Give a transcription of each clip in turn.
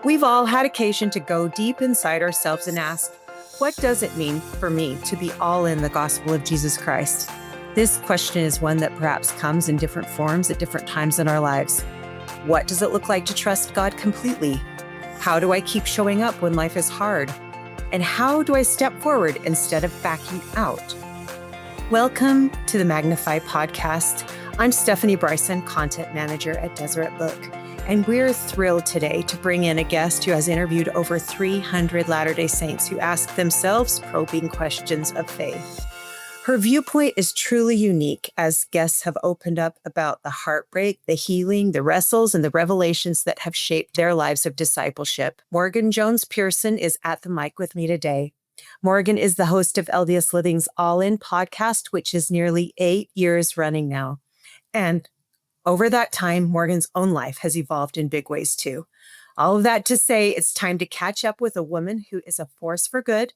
We've all had occasion to go deep inside ourselves and ask, what does it mean for me to be all in the gospel of Jesus Christ? This question is one that perhaps comes in different forms at different times in our lives. What does it look like to trust God completely? How do I keep showing up when life is hard? And how do I step forward instead of backing out? Welcome to the Magnify Podcast. I'm Stephanie Bryson, Content Manager at Deseret Book. And we're thrilled today to bring in a guest who has interviewed over 300 Latter-day Saints who ask themselves probing questions of faith. Her viewpoint is truly unique as guests have opened up about the heartbreak, the healing, the wrestles, and the revelations that have shaped their lives of discipleship. Morgan Jones Pearson is at the mic with me today. Morgan is the host of LDS Living's All In podcast, which is nearly 8 years running now. And over that time, Morgan's own life has evolved in big ways too. All of that to say, it's time to catch up with a woman who is a force for good,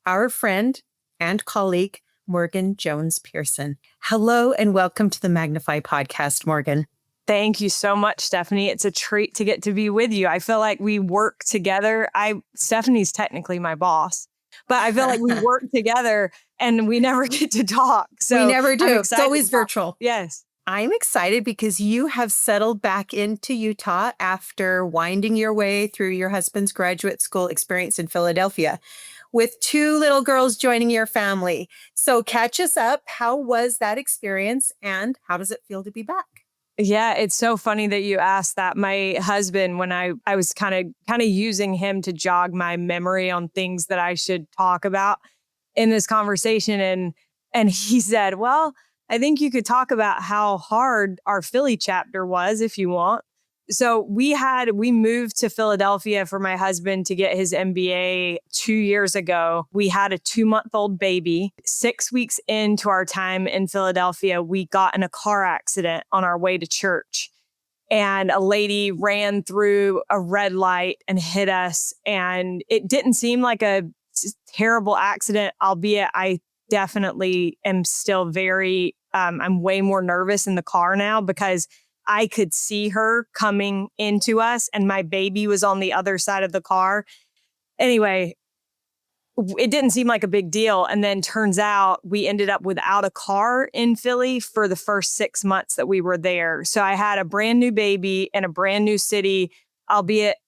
our friend and colleague, Morgan Jones Pearson. Hello and welcome to the Magnify Podcast, Morgan. Thank you so much, Stephanie. It's a treat to get to be with you. I feel like we work together. Stephanie's technically my boss, but I feel like we work together and we never get to talk. So we never do. It's always virtual. Yes. I'm excited because you have settled back into Utah after winding your way through your husband's graduate school experience in Philadelphia with 2 little girls joining your family. So catch us up. How was that experience and how does it feel to be back? Yeah, it's so funny that you asked that. My husband, when I was kind of using him to jog my memory on things that I should talk about in this conversation. And he said, well, I think you could talk about how hard our Philly chapter was if you want. So we moved to Philadelphia for my husband to get his MBA 2 years ago. We had a 2-month-old baby. 6 weeks into our time in Philadelphia, we got in a car accident on our way to church. And a lady ran through a red light and hit us. And it didn't seem like a terrible accident, albeit I definitely am still I'm way more nervous in the car now because I could see her coming into us and my baby was on the other side of the car. Anyway, it didn't seem like a big deal. And then turns out we ended up without a car in Philly for the first 6 months that we were there. So I had a brand new baby in a brand new city, albeit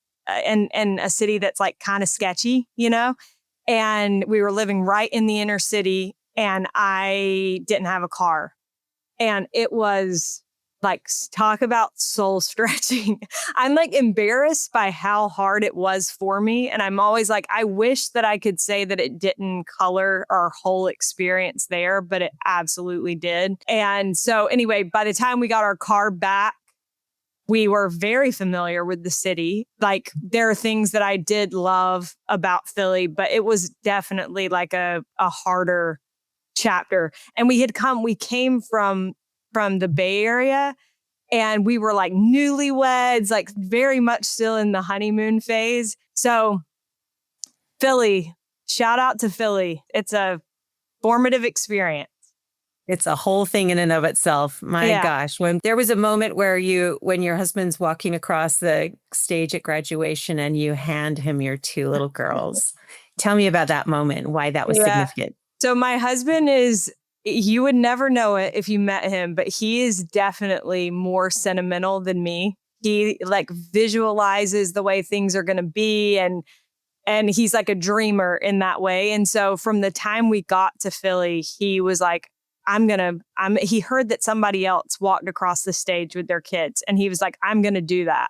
in a city that's like kind of sketchy, you know? And we were living right in the inner city and I didn't have a car. And it was like, talk about soul stretching. I'm like embarrassed by how hard it was for me. And I'm always like, I wish that I could say that it didn't color our whole experience there, but it absolutely did. And so anyway, by the time we got our car back, we were very familiar with the city. Like there are things that I did love about Philly, but it was definitely like a harder chapter. And we came from the Bay Area and we were like newlyweds, like very much still in the honeymoon phase. So Philly, shout out to Philly. It's a formative experience. It's a whole thing in and of itself. My gosh. When there was a moment where when your husband's walking across the stage at graduation and you hand him your 2 little girls. Tell me about that moment, why that was significant. So my husband you would never know it if you met him, but he is definitely more sentimental than me. He like visualizes the way things are going to be and he's like a dreamer in that way. And so from the time we got to Philly, he was like, he heard that somebody else walked across the stage with their kids and he was like, I'm going to do that.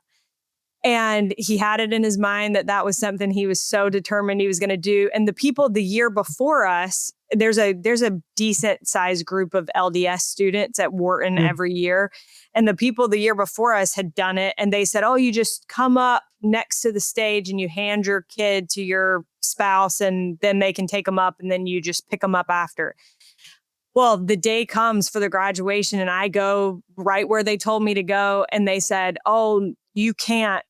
And he had it in his mind that was something he was so determined he was going to do. And the people the year before us, there's a decent sized group of LDS students at Wharton every year. And the people the year before us had done it. And they said, oh, you just come up next to the stage and you hand your kid to your spouse and then they can take them up and then you just pick them up after. Well, the day comes for the graduation and I go right where they told me to go. And they said, oh, you can't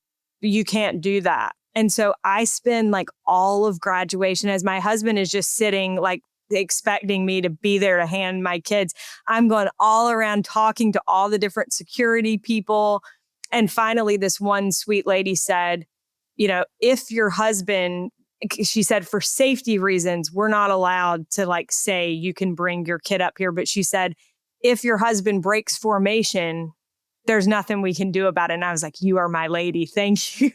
do that. And so I spend like all of graduation as my husband is just sitting like expecting me to be there to hand my kids. I'm going all around talking to all the different security people. And finally, this one sweet lady said, if your husband, she said, for safety reasons, we're not allowed to like say you can bring your kid up here. But she said, if your husband breaks formation, there's nothing we can do about it. And I was like, you are my lady. Thank you.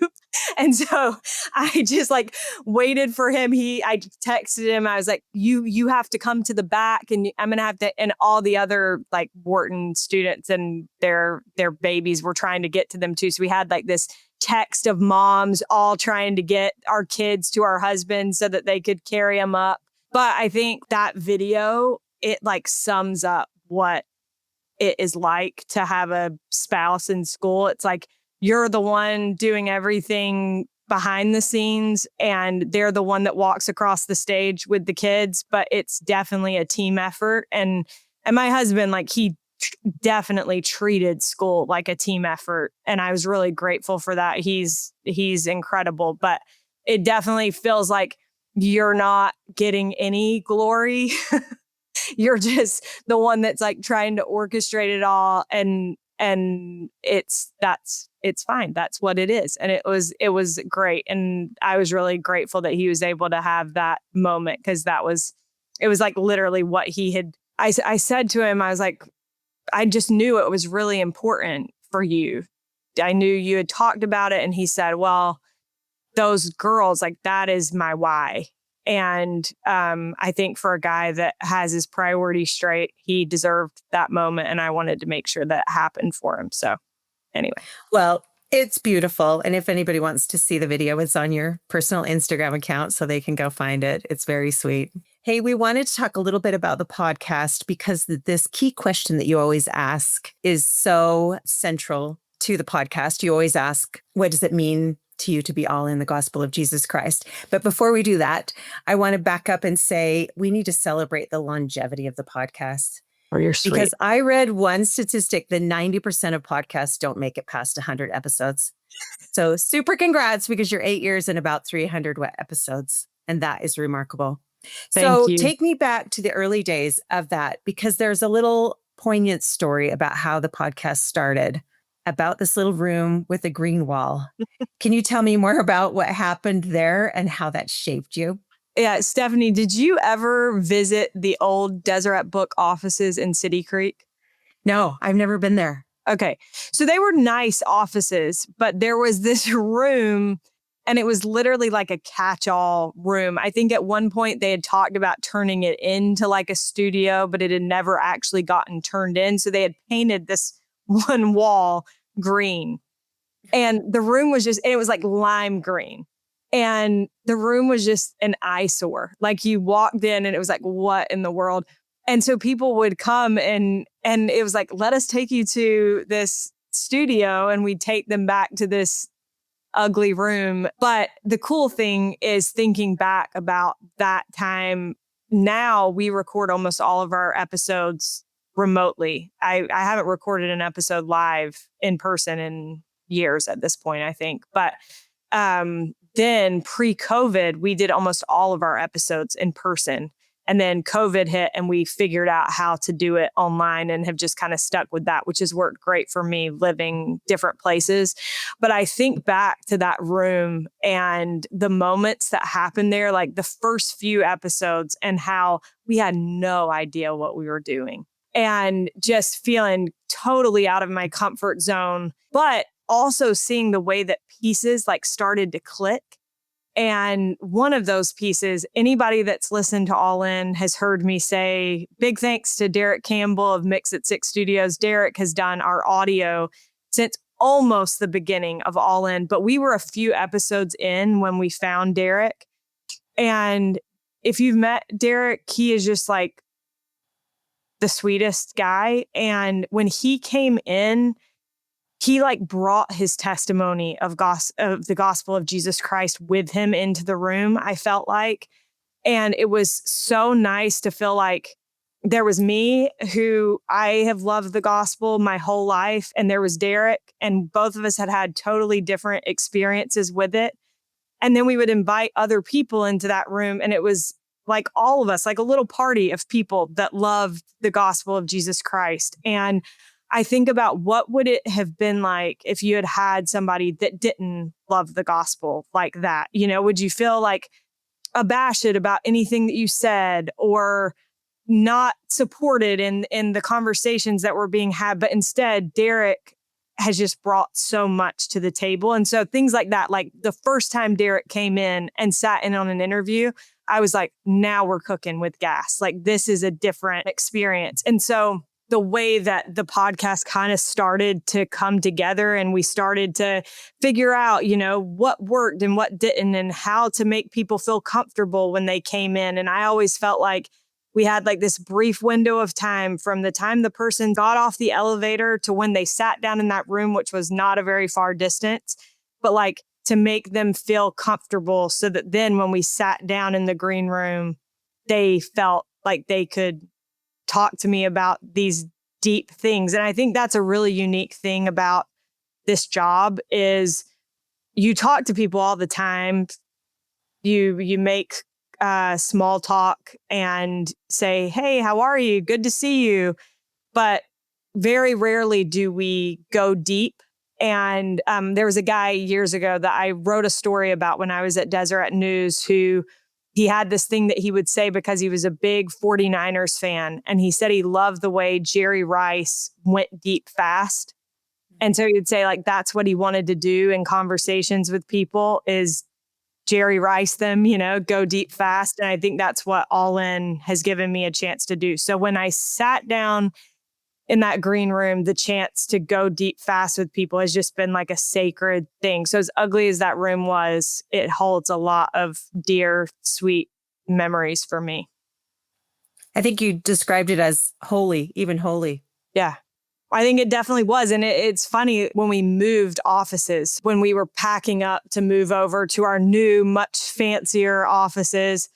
And so I just like waited for him. I texted him. I was like, you have to come to the back, and I'm going to have to, and all the other like Wharton students and their babies were trying to get to them too. So we had like this text of moms all trying to get our kids to our husbands so that they could carry them up. But I think that video, it like sums up what it is like to have a spouse in school. It's like you're the one doing everything behind the scenes and they're the one that walks across the stage with the kids, but it's definitely a team effort. And my husband, like he definitely treated school like a team effort. And I was really grateful for that. He's incredible, but it definitely feels like you're not getting any glory. You're just the one that's like trying to orchestrate it all. And it's fine. That's what it is. And it was great. And I was really grateful that he was able to have that moment, because it was like literally what he had. I said to him, I was like, I just knew it was really important for you. I knew you had talked about it. And he said, well, those girls, like that is my why. And I think for a guy that has his priorities straight, he deserved that moment. And I wanted to make sure that happened for him. So anyway. Well, it's beautiful. And if anybody wants to see the video, it's on your personal Instagram account, so they can go find it. It's very sweet. Hey, we wanted to talk a little bit about the podcast, because this key question that you always ask is so central to the podcast. You always ask, what does it mean to you to be all in the gospel of Jesus Christ? But before we do that, I want to back up and say we need to celebrate the longevity of the podcast. Oh, you're sweet. Because I read one statistic that 90% of podcasts don't make it past 100 episodes. So super congrats, because you're 8 years and about 300 episodes. And that is remarkable. Thank you. Take me back to the early days of that, because there's a little poignant story about how the podcast started, about this little room with a green wall. Can you tell me more about what happened there and how that shaped you? Yeah, Stephanie, did you ever visit the old Deseret Book offices in City Creek? No, I've never been there. Okay. So they were nice offices, but there was this room, and it was literally like a catch-all room. I think at one point they had talked about turning it into like a studio, but it had never actually gotten turned in. So they had painted this one wall green, and the room was it was like lime green. And the room was just an eyesore. Like you walked in and it was like, what in the world? And so people would come and it was like, let us take you to this studio. And we'd take them back to this ugly room. But the cool thing is thinking back about that time. Now we record almost all of our episodes remotely. I haven't recorded an episode live in person in years at this point, I think. But then pre-COVID, we did almost all of our episodes in person. And then COVID hit and we figured out how to do it online and have just kind of stuck with that, which has worked great for me living different places. But I think back to that room and the moments that happened there, like the first few episodes, and how we had no idea what we were doing and just feeling totally out of my comfort zone, but also seeing the way that pieces like started to click. And one of those pieces, anybody that's listened to All In has heard me say, big thanks to Derek Campbell of Mix at Six Studios. Derek has done our audio since almost the beginning of All In, but we were a few episodes in when we found Derek. And if you've met Derek, he is just like the sweetest guy. And when he came in, he like brought his testimony of the gospel of Jesus Christ with him into the room, I felt like. And it was so nice to feel like there was me, who I have loved the gospel my whole life, and there was Derek, and both of us had totally different experiences with it. And then we would invite other people into that room, and it was like all of us, like a little party of people that loved the gospel of Jesus Christ. And I think about what would it have been like if you had had somebody that didn't love the gospel like that? Would you feel like abashed about anything that you said or not supported in the conversations that were being had? But instead, Derek has just brought so much to the table. And so things like that, like the first time Derek came in and sat in on an interview, I was like, now we're cooking with gas. Like this is a different experience. And so the way that the podcast kind of started to come together and we started to figure out, what worked and what didn't and how to make people feel comfortable when they came in. And I always felt like we had like this brief window of time from the time the person got off the elevator to when they sat down in that room, which was not a very far distance, but like to make them feel comfortable so that then when we sat down in the green room, they felt like they could talk to me about these deep things. And I think that's a really unique thing about this job is you talk to people all the time. You make small talk and say, hey, how are you? Good to see you. But very rarely do we go deep. And there was a guy years ago that I wrote a story about when I was at Deseret News who he had this thing that he would say because he was a big 49ers fan. And he said he loved the way Jerry Rice went deep fast. And so he would say like, that's what he wanted to do in conversations with people is Jerry Rice them, go deep fast. And I think that's what All In has given me a chance to do. So when I sat down in that green room, the chance to go deep fast with people has just been like a sacred thing. So as ugly as that room was, it holds a lot of dear, sweet memories for me. I think you described it as holy, even holy. Yeah, I think it definitely was. And it's funny when we moved offices, when we were packing up to move over to our new, much fancier offices,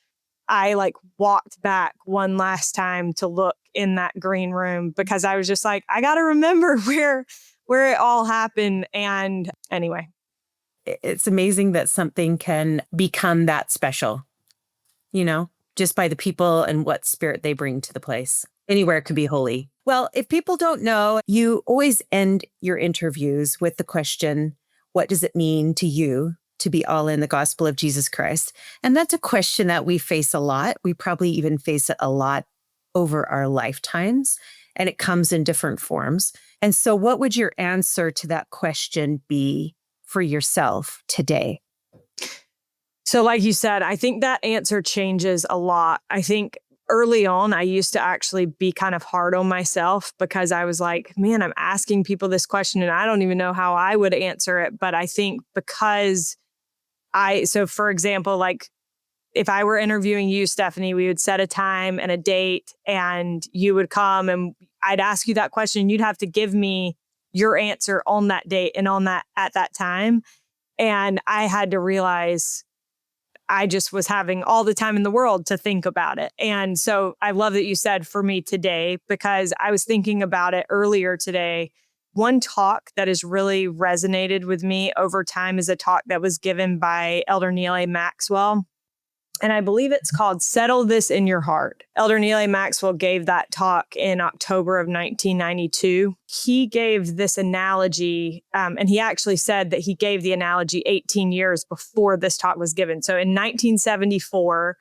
I like walked back one last time to look in that green room because I was just like, I got to remember where it all happened. And anyway, it's amazing that something can become that special, just by the people and what spirit they bring to the place. Anywhere could be holy. Well, if people don't know, you always end your interviews with the question, what does it mean to you to be all in the gospel of Jesus Christ? And that's a question that we face a lot. We probably even face it a lot over our lifetimes, and it comes in different forms. And so what would your answer to that question be for yourself today? So like you said, I think that answer changes a lot. I think early on, I used to actually be kind of hard on myself because I was like, man, I'm asking people this question and I don't even know how I would answer it. But I think because so for example, like if I were interviewing you, Stephanie, we would set a time and a date and you would come and I'd ask you that question. You'd have to give me your answer on that date and at that time. And I had to realize I just was having all the time in the world to think about it. And so I love that you said for me today, because I was thinking about it earlier today. One talk that has really resonated with me over time is a talk that was given by Elder Neil A. Maxwell. And I believe it's called Settle This in Your Heart. Elder Neil A. Maxwell gave that talk in October of 1992. He gave this analogy, and he actually said that he gave the analogy 18 years before this talk was given. So in 1974,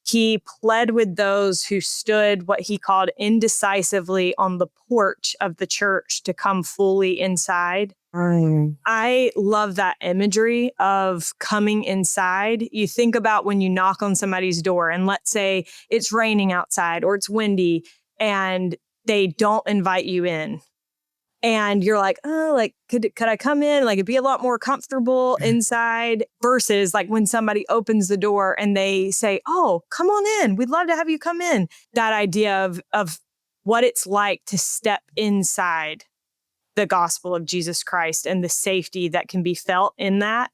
he pled with those who stood what he called indecisively on the porch of the church to come fully inside. I love that imagery of coming inside. You think about when you knock on somebody's door and let's say it's raining outside or it's windy and they don't invite you in. And you're like, oh, like, could I come in? Like, it'd be a lot more comfortable inside versus like when somebody opens the door and they say, oh, come on in. We'd love to have you come in. That idea of what it's like to step inside the gospel of Jesus Christ and the safety that can be felt in that.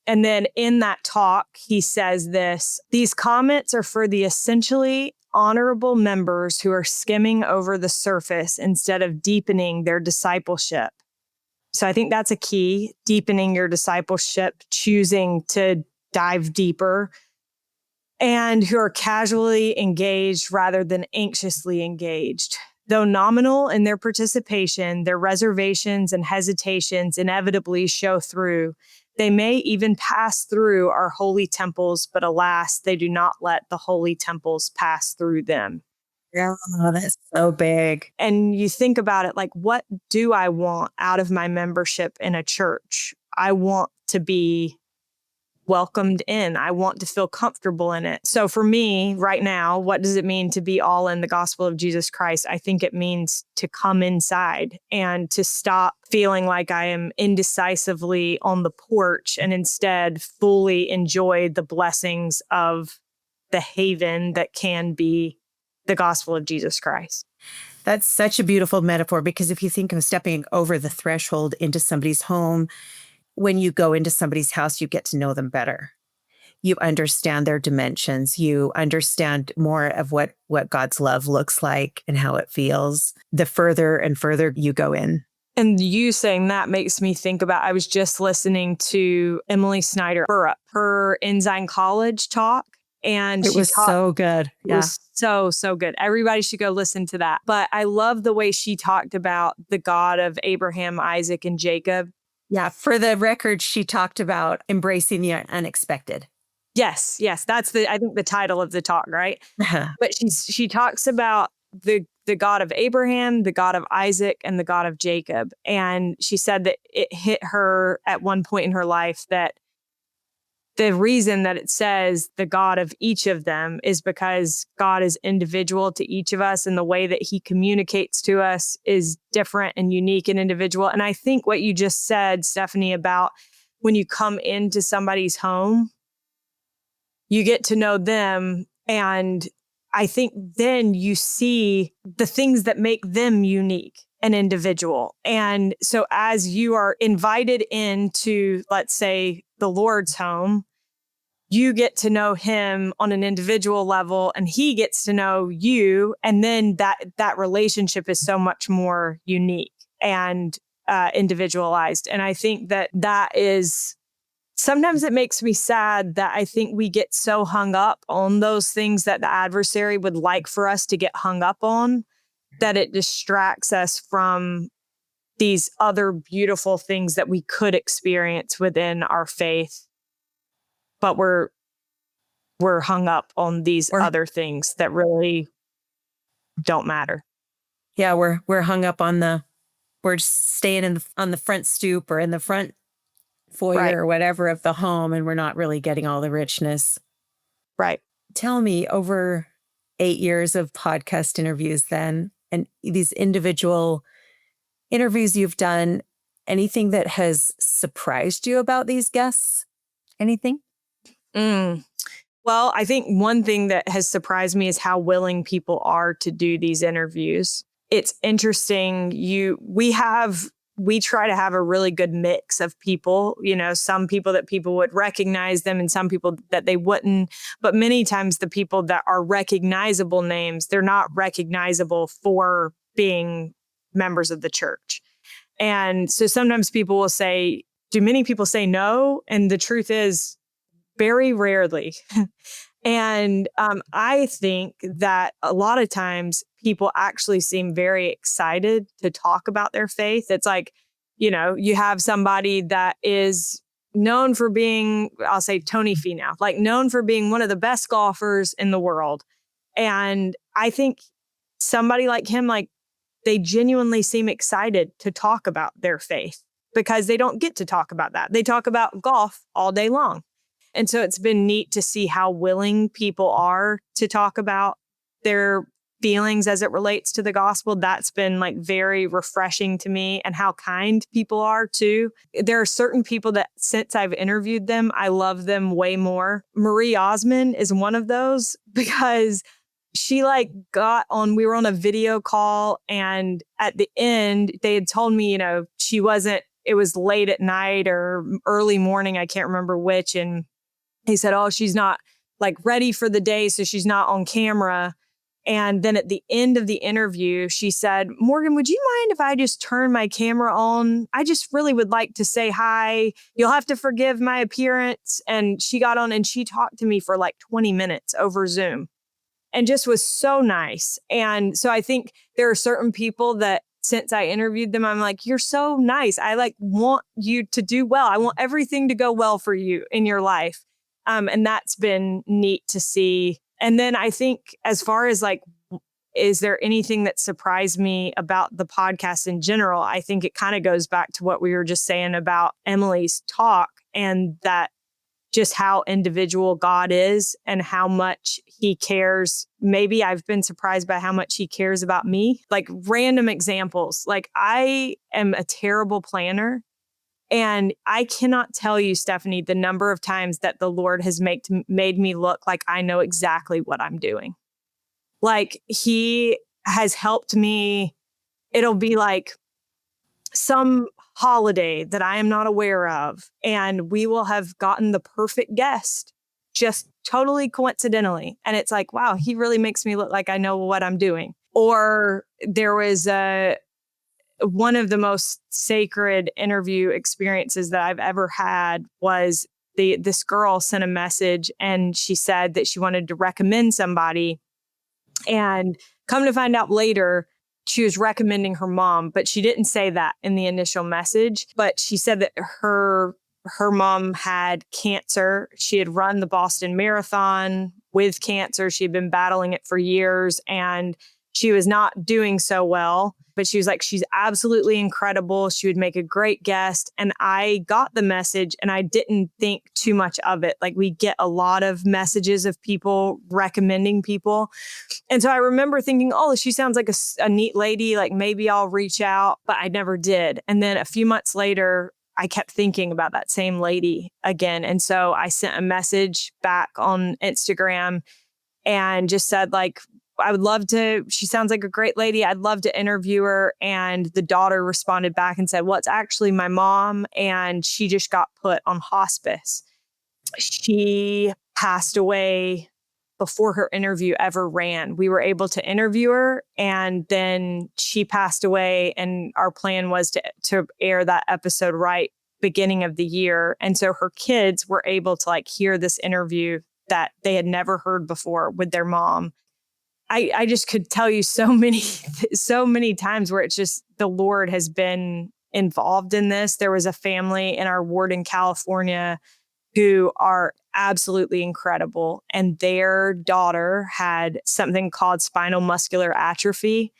And then in that talk, he says this, these comments are for the essentially honorable members who are skimming over the surface instead of deepening their discipleship. So I think that's a key, deepening your discipleship, choosing to dive deeper, and who are casually engaged rather than anxiously engaged. Though nominal in their participation, their reservations and hesitations inevitably show through. They may even pass through our holy temples, but alas, they do not let the holy temples pass through them. Yeah, that's so big. And you think about it, like, what do I want out of my membership in a church? I want to be welcomed in. I want to feel comfortable in it. So for me right now, what does it mean to be all in the gospel of Jesus Christ? I think it means to come inside and to stop feeling like I am indecisively on the porch and instead fully enjoy the blessings of the haven that can be the gospel of Jesus Christ. That's such a beautiful metaphor, because if you think of stepping over the threshold into somebody's home, when you go into somebody's house, you get to know them better. You understand their dimensions. You understand more of what God's love looks like and how it feels, the further and further you go in. And you saying that makes me think about, I was just listening to Emily Snyder Burrup, her Ensign College talk. And it was so good. It was so good. Everybody should go listen to that. But I love the way she talked about the God of Abraham, Isaac, and Jacob. Yeah. For the record, she talked about embracing the unexpected. Yes. That's I think the title of the talk, right? But she talks about the God of Abraham, the God of Isaac, and the God of Jacob. And she said that it hit her at one point in her life that the reason that it says the God of each of them is because God is individual to each of us, and the way that he communicates to us is different and unique and individual. And I think what you just said, Stephanie, about when you come into somebody's home, you get to know them. And I think then you see the things that make them unique and individual. And so as you are invited into, let's say, the Lord's home, you get to know him on an individual level and he gets to know you. And then that relationship is so much more unique and individualized. And I think that is, sometimes it makes me sad that I think we get so hung up on those things that the adversary would like for us to get hung up on, that it distracts us from these other beautiful things that we could experience within our faith. But we're hung up on these other things that really don't matter. Yeah, we're hung up on we're staying on the front stoop or in the front foyer or whatever of the home, and we're not really getting all the richness. Right. Tell me, over 8 years of podcast interviews then, and these individual interviews you've done, anything that has surprised you about these guests? Anything? Well, I think one thing that has surprised me is how willing people are to do these interviews. It's interesting. We try to have a really good mix of people, some people that people would recognize them and some people that they wouldn't. But many times the people that are recognizable names, they're not recognizable for being members of the church. And so sometimes people will say, do many people say no? And the truth is, very rarely. And I think that a lot of times people actually seem very excited to talk about their faith. It's like, you have somebody that is known for being, I'll say Tony Finau, like known for being one of the best golfers in the world. And I think somebody like him, like they genuinely seem excited to talk about their faith because they don't get to talk about that. They talk about golf all day long. And so it's been neat to see how willing people are to talk about their feelings as it relates to the gospel. That's been like very refreshing to me, and how kind people are too. There are certain people that since I've interviewed them, I love them way more. Marie Osmond is one of those, because she we were on a video call, and at the end they had told me, it was late at night or early morning. I can't remember which. And he said, she's not like ready for the day, so she's not on camera. And then at the end of the interview, she said, Morgan, would you mind if I just turn my camera on? I just really would like to say hi. You'll have to forgive my appearance. And she got on and she talked to me for like 20 minutes over Zoom. and just was so nice. And so I think there are certain people that since I interviewed them, I'm like, you're so nice. I like want you to do well. I want everything to go well for you in your life. And that's been neat to see. And then I think as far as like, is there anything that surprised me about the podcast in general? I think it kind of goes back to what we were just saying about Emily's talk, and that just how individual God is and how much he cares. Maybe I've been surprised by how much he cares about me. Like random examples. Like I am a terrible planner. And I cannot tell you, Stephanie, the number of times that the Lord has made me look like I know exactly what I'm doing. Like he has helped me. It'll be like some holiday that I am not aware of, and we will have gotten the perfect guest just totally coincidentally. And it's like, wow, he really makes me look like I know what I'm doing. Or there was one of the most sacred interview experiences that I've ever had was this girl sent a message and she said that she wanted to recommend somebody. And come to find out later, she was recommending her mom, but she didn't say that in the initial message. But she said that her mom had cancer. She had run the Boston Marathon with cancer. She had been battling it for years and she was not doing so well. But she was like, she's absolutely incredible. She would make a great guest. And I got the message and I didn't think too much of it. Like we get a lot of messages of people recommending people. And so I remember thinking, oh, she sounds like a neat lady. Like maybe I'll reach out, but I never did. And then a few months later, I kept thinking about that same lady again. And so I sent a message back on Instagram and just said like, I would love to, she sounds like a great lady. I'd love to interview her. And the daughter responded back and said, well, it's actually my mom. And she just got put on hospice. She passed away before her interview ever ran. We were able to interview her and then she passed away. And our plan was to air that episode right beginning of the year. And so her kids were able to like hear this interview that they had never heard before with their mom. I just could tell you so many times where it's just the Lord has been involved in this. There was a family in our ward in California who are absolutely incredible. And their daughter had something called spinal muscular atrophy.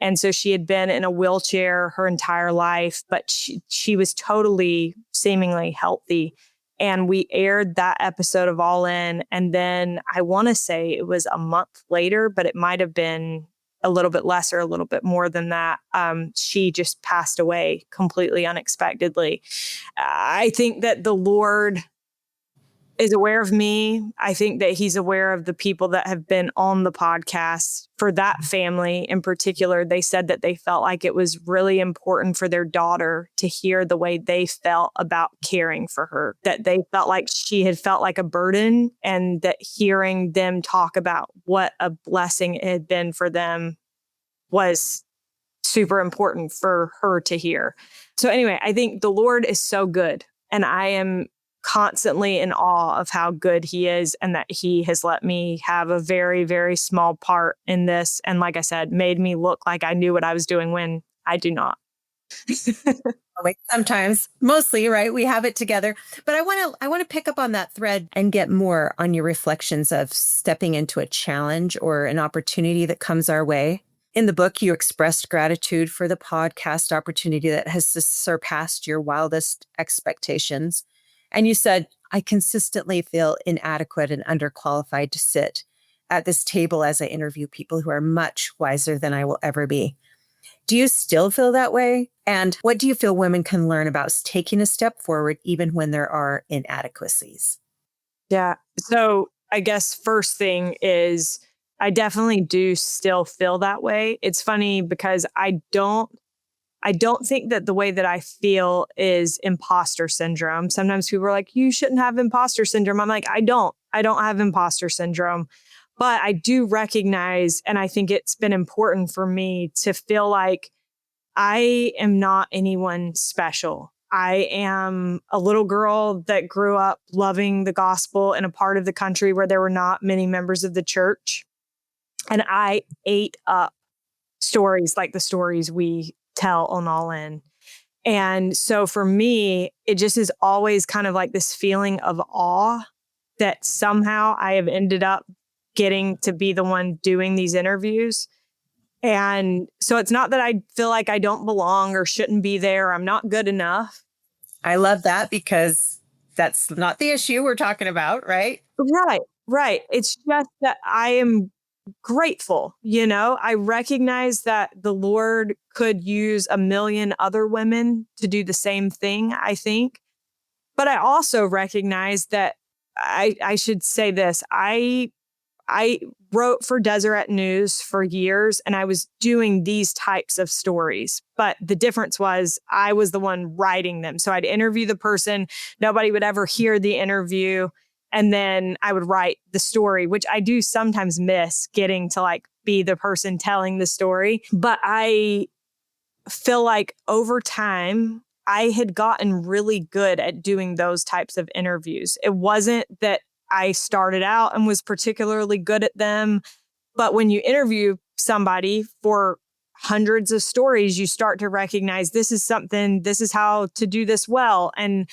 And so she had been in a wheelchair her entire life, but she was totally seemingly healthy. And we aired that episode of All In. And then I want to say it was a month later, but it might have been a little bit less or a little bit more than that. She just passed away completely unexpectedly. I think that the Lord is aware of me. I think that he's aware of the people that have been on the podcast. For that family in particular, they said that they felt like it was really important for their daughter to hear the way they felt about caring for her, that they felt like she had felt like a burden, and that hearing them talk about what a blessing it had been for them was super important for her to hear. So anyway, I think the Lord is so good, and I am constantly in awe of how good he is, and that he has let me have a very, very small part in this. And like I said, made me look like I knew what I was doing when I do not. Sometimes, mostly, right? We have it together. But I want to pick up on that thread and get more on your reflections of stepping into a challenge or an opportunity that comes our way. In the book, you expressed gratitude for the podcast opportunity that has surpassed your wildest expectations. And you said, I consistently feel inadequate and underqualified to sit at this table as I interview people who are much wiser than I will ever be. Do you still feel that way? And what do you feel women can learn about taking a step forward even when there are inadequacies? Yeah. So I guess first thing is I definitely do still feel that way. It's funny because I don't think that the way that I feel is imposter syndrome. Sometimes people are like, you shouldn't have imposter syndrome. I'm like, I don't have imposter syndrome, but I do recognize, and I think it's been important for me to feel like I am not anyone special. I am a little girl that grew up loving the gospel in a part of the country where there were not many members of the church. And I ate up stories like the stories we tell on All In. And so for me, it just is always kind of like this feeling of awe that somehow I have ended up getting to be the one doing these interviews. And so it's not that I feel like I don't belong or shouldn't be there. I'm not good enough. I love that because that's not the issue we're talking about, right? Right, right. It's just that I am grateful. I recognize that the Lord could use a million other women to do the same thing, I think. But I also recognize that I should say this. I wrote for Deseret News for years, and I was doing these types of stories. But the difference was I was the one writing them. So I'd interview the person. Nobody would ever hear the interview. And then I would write the story, which I do sometimes miss getting to like be the person telling the story. But I feel like over time, I had gotten really good at doing those types of interviews. It wasn't that I started out and was particularly good at them. But when you interview somebody for hundreds of stories, you start to recognize this is how to do this well. And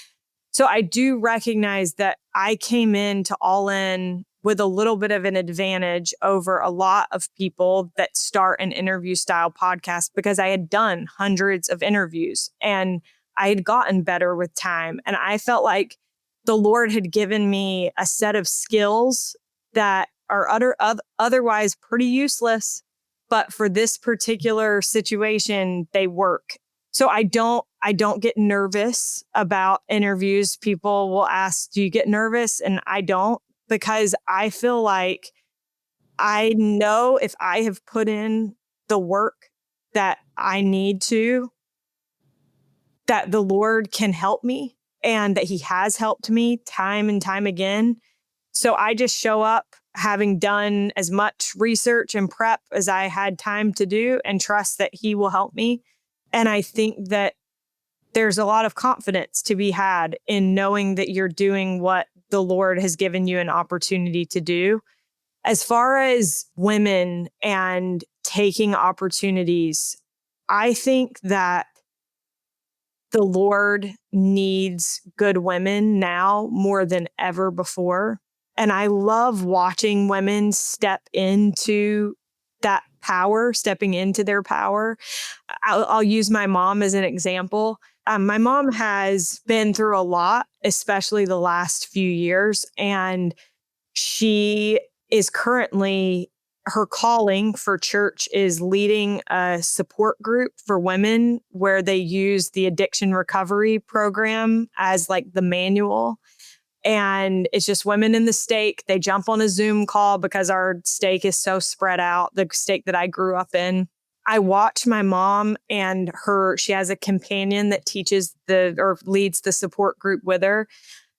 so I do recognize that I came into All In with a little bit of an advantage over a lot of people that start an interview style podcast because I had done hundreds of interviews and I had gotten better with time. And I felt like the Lord had given me a set of skills that are otherwise pretty useless, but for this particular situation, they work. So I don't get nervous about interviews. People will ask, do you get nervous? And I don't, because I feel like I know if I have put in the work that I need to, that the Lord can help me and that he has helped me time and time again. So I just show up having done as much research and prep as I had time to do and trust that he will help me. And I think that there's a lot of confidence to be had in knowing that you're doing what the Lord has given you an opportunity to do. As far as women and taking opportunities, I think that the Lord needs good women now more than ever before. And I love watching women step into that power, stepping into their power. I'll use my mom as an example. My mom has been through a lot, especially the last few years. And she is currently, her calling for church is leading a support group for women where they use the addiction recovery program as like the manual. And it's just women in the stake. They jump on a Zoom call because our stake is so spread out, the stake that I grew up in. I watch my mom and she has a companion that leads the support group with her.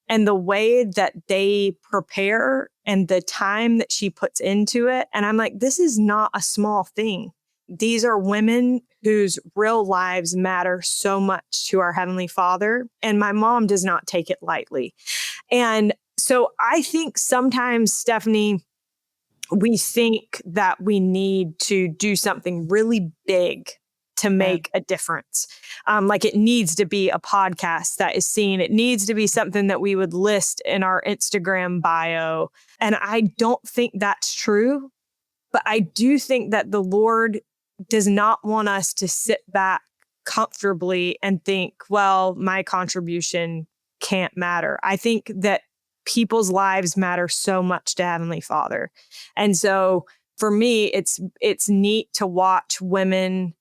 And the way that they prepare and the time that she puts into it. And I'm like, this is not a small thing. These are women whose real lives matter so much to our Heavenly Father. And my mom does not take it lightly. And so I think sometimes, Stephanie, we think that we need to do something really big to make a difference. Like it needs to be a podcast that is seen. It needs to be something that we would list in our Instagram bio. And I don't think that's true. But I do think that the Lord does not want us to sit back comfortably and think, well, my contribution can't matter. I think that people's lives matter so much to Heavenly Father. And so for me, it's neat to watch women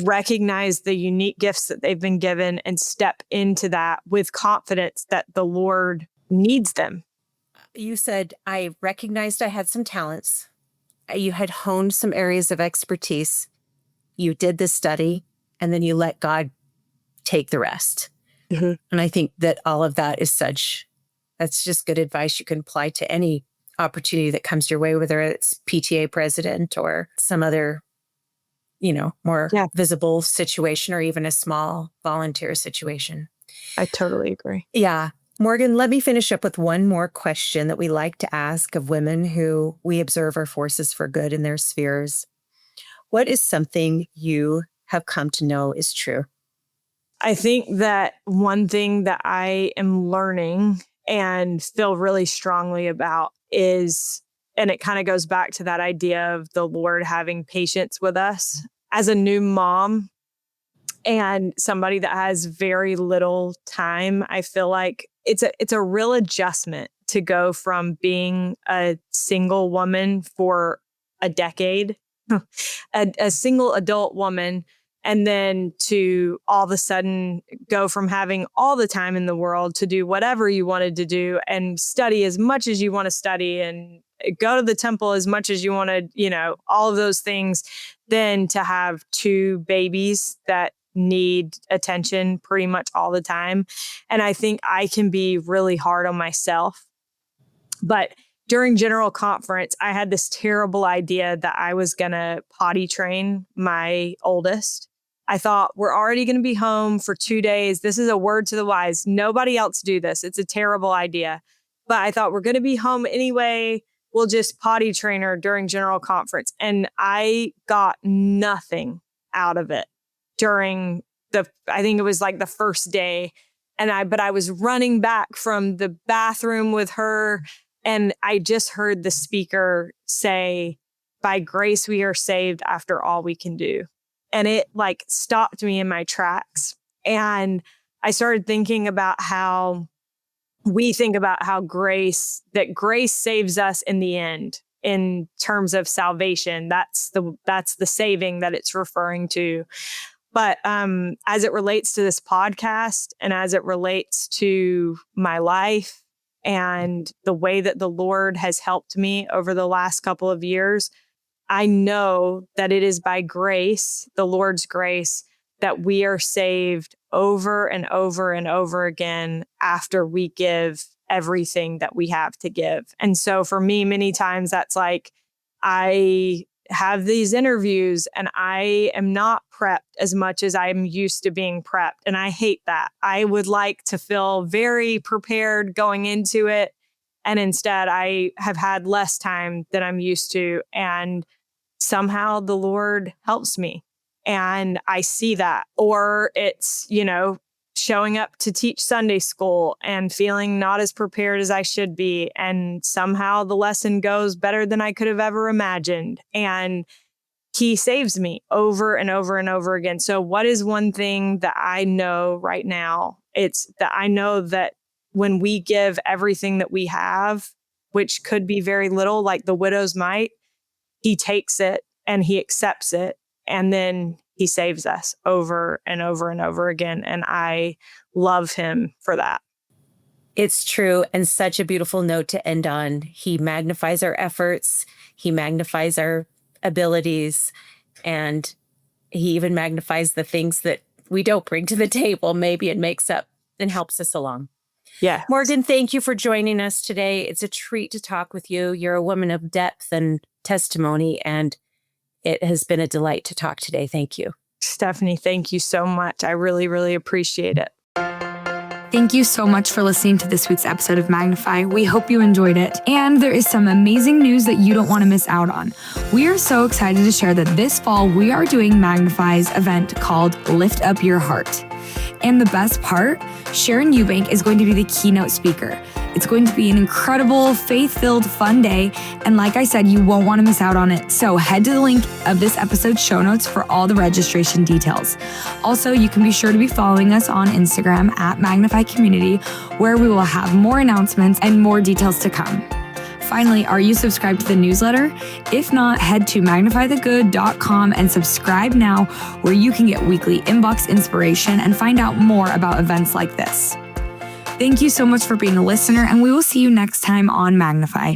recognize the unique gifts that they've been given and step into that with confidence that the Lord needs them. You said, I recognized I had some talents. You had honed some areas of expertise. You did the study, and then you let God take the rest. Mm-hmm. And I think that all of that is that's just good advice you can apply to any opportunity that comes your way, whether it's PTA president or some other, more visible situation or even a small volunteer situation. I totally agree. Yeah. Morgan, let me finish up with one more question that we like to ask of women who we observe are forces for good in their spheres. What is something you have come to know is true? I think that one thing that I am learning and feel really strongly about is, and it kind of goes back to that idea of the Lord having patience with us. As a new mom and somebody that has very little time, I feel like it's a real adjustment to go from being a single woman for a decade, a single adult woman, and then to all of a sudden go from having all the time in the world to do whatever you wanted to do and study as much as you want to study and go to the temple as much as you want to, all of those things, then to have two babies that need attention pretty much all the time. And I think I can be really hard on myself. But during General Conference, I had this terrible idea that I was going to potty train my oldest. I thought, we're already going to be home for 2 days. This is a word to the wise. Nobody else do this. It's a terrible idea. But I thought, we're going to be home anyway. We'll just potty train her during General Conference. And I got nothing out of it during I think it was like the first day. But I was running back from the bathroom with her. And I just heard the speaker say, by grace, we are saved after all we can do. And it like stopped me in my tracks. And I started thinking about how we think about how grace saves us in the end in terms of salvation. That's the saving that it's referring to. But as it relates to this podcast and as it relates to my life and the way that the Lord has helped me over the last couple of years, I know that it is by grace, the Lord's grace, that we are saved over and over and over again after we give everything that we have to give. And so for me, many times that's like, I have these interviews and I am not prepped as much as I'm used to being prepped. And I hate that. I would like to feel very prepared going into it. And instead I have had less time than I'm used to. And somehow the Lord helps me. And I see that. Or it's, showing up to teach Sunday school and feeling not as prepared as I should be. And somehow the lesson goes better than I could have ever imagined. And He saves me over and over and over again. So what is one thing that I know right now? It's that I know that when we give everything that we have, which could be very little, like the widow's mite, He takes it and He accepts it. And then He saves us over and over and over again. And I love Him for that. It's true. And such a beautiful note to end on. He magnifies our efforts. He magnifies our abilities. And He even magnifies the things that we don't bring to the table. Maybe it makes up and helps us along. Yeah. Morgan, thank you for joining us today. It's a treat to talk with you. You're a woman of depth and testimony, and it has been a delight to talk today. Thank you. Stephanie, thank you so much. I really, really appreciate it. Thank you so much for listening to this week's episode of Magnify. We hope you enjoyed it. And there is some amazing news that you don't want to miss out on. We are so excited to share that this fall we are doing Magnify's event called Lift Up Your Heart. And the best part, Sharon Eubank is going to be the keynote speaker. It's going to be an incredible, faith-filled, fun day. And like I said, you won't want to miss out on it. So head to the link of this episode's show notes for all the registration details. Also, you can be sure to be following us on Instagram at Magnify Community, where we will have more announcements and more details to come. Finally, are you subscribed to the newsletter? If not, head to magnifythegood.com and subscribe now, where you can get weekly inbox inspiration and find out more about events like this. Thank you so much for being a listener, and we will see you next time on Magnify.